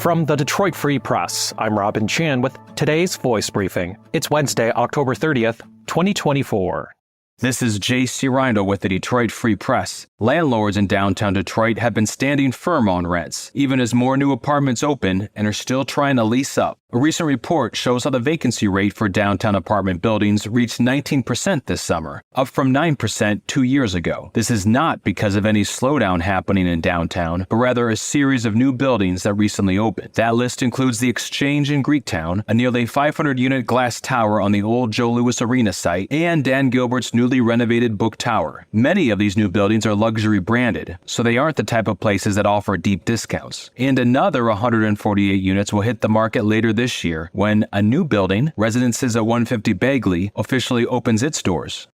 From the Detroit Free Press, I'm Robin Chan with today's Voice Briefing. It's Wednesday, October 30th, 2024. This is J.C. Rindo with the Detroit Free Press. Landlords in downtown Detroit have been standing firm on rents, even as more new apartments open and are still trying to lease up. A recent report shows how the vacancy rate for downtown apartment buildings reached 19% this summer, up from 9% 2 years ago. This is not because of any slowdown happening in downtown, but rather a series of new buildings that recently opened. That list includes the Exchange in Greektown, a nearly 500-unit glass tower on the old Joe Louis Arena site, and Dan Gilbert's newly renovated Book Tower. Many of these new buildings are luxury branded, so they aren't the type of places that offer deep discounts. And another 148 units will hit the market later this year when a new building, Residences at 150 Bagley, officially opens its doors.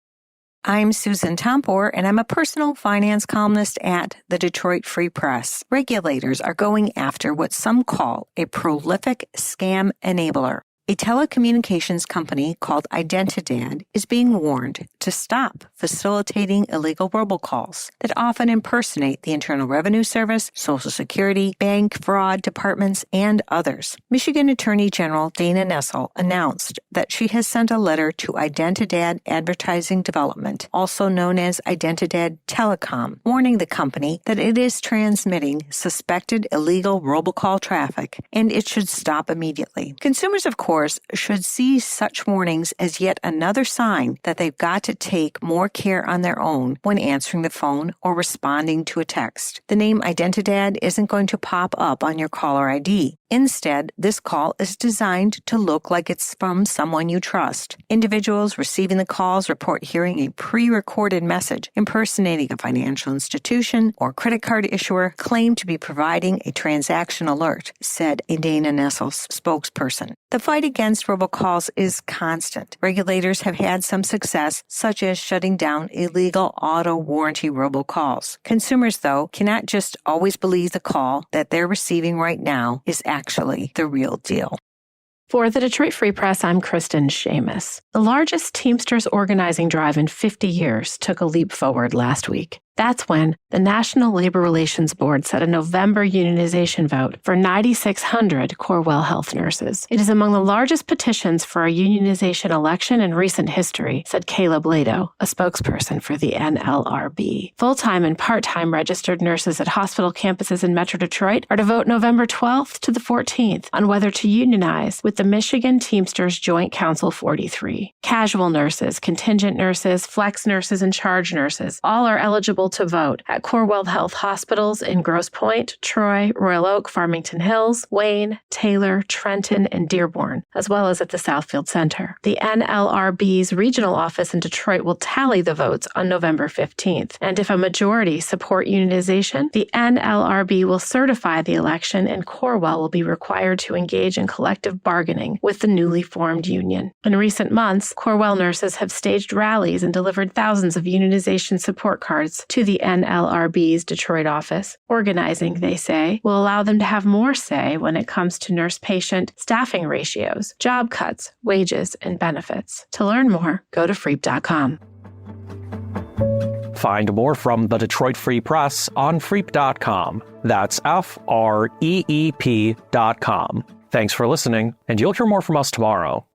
I'm Susan Tompor, and I'm a personal finance columnist at the Detroit Free Press. Regulators are going after what some call a prolific scam enabler. A telecommunications company called Identidad is being warned to stop facilitating illegal robocalls that often impersonate the Internal Revenue Service, Social Security, bank fraud departments, and others. Michigan Attorney General Dana Nessel announced that she has sent a letter to Identidad Advertising Development, also known as Identidad Telecom, warning the company that it is transmitting suspected illegal robocall traffic and it should stop immediately. Consumers, of course, should see such warnings as yet another sign that they've got to take more care on their own when answering the phone or responding to a text. The name Identidad isn't going to pop up on your caller ID. Instead, this call is designed to look like it's from someone you trust. Individuals receiving the calls report hearing a pre-recorded message impersonating a financial institution or credit card issuer claim to be providing a transaction alert, said a Dana Nessel spokesperson. The fight against robocalls is constant. Regulators have had some success, such as shutting down illegal auto warranty robocalls. Consumers, though, cannot just always believe the call that they're receiving right now is actually the real deal. For the Detroit Free Press, I'm Kristen Shamus. The largest Teamsters organizing drive in 50 years took a leap forward last week. That's when the National Labor Relations Board set a November unionization vote for 9,600 Corewell Health nurses. It is among the largest petitions for a unionization election in recent history, said Caleb Lado, a spokesperson for the NLRB. Full-time and part-time registered nurses at hospital campuses in Metro Detroit are to vote November 12th to the 14th on whether to unionize with the Michigan Teamsters Joint Council 43. Casual nurses, contingent nurses, flex nurses, and charge nurses all are eligible to vote at Corewell Health hospitals in Grosse Pointe, Troy, Royal Oak, Farmington Hills, Wayne, Taylor, Trenton, and Dearborn, as well as at the Southfield Center. The NLRB's regional office in Detroit will tally the votes on November 15th, and if a majority support unionization, the NLRB will certify the election and Corewell will be required to engage in collective bargaining with the newly formed union. In recent months, Corewell nurses have staged rallies and delivered thousands of unionization support cards to the NLRB's Detroit office. Organizing, they say, will allow them to have more say when it comes to nurse-patient staffing ratios, job cuts, wages, and benefits. To learn more, go to freep.com. Find more from the Detroit Free Press on freep.com. That's FREEP.com. Thanks for listening, and you'll hear more from us tomorrow.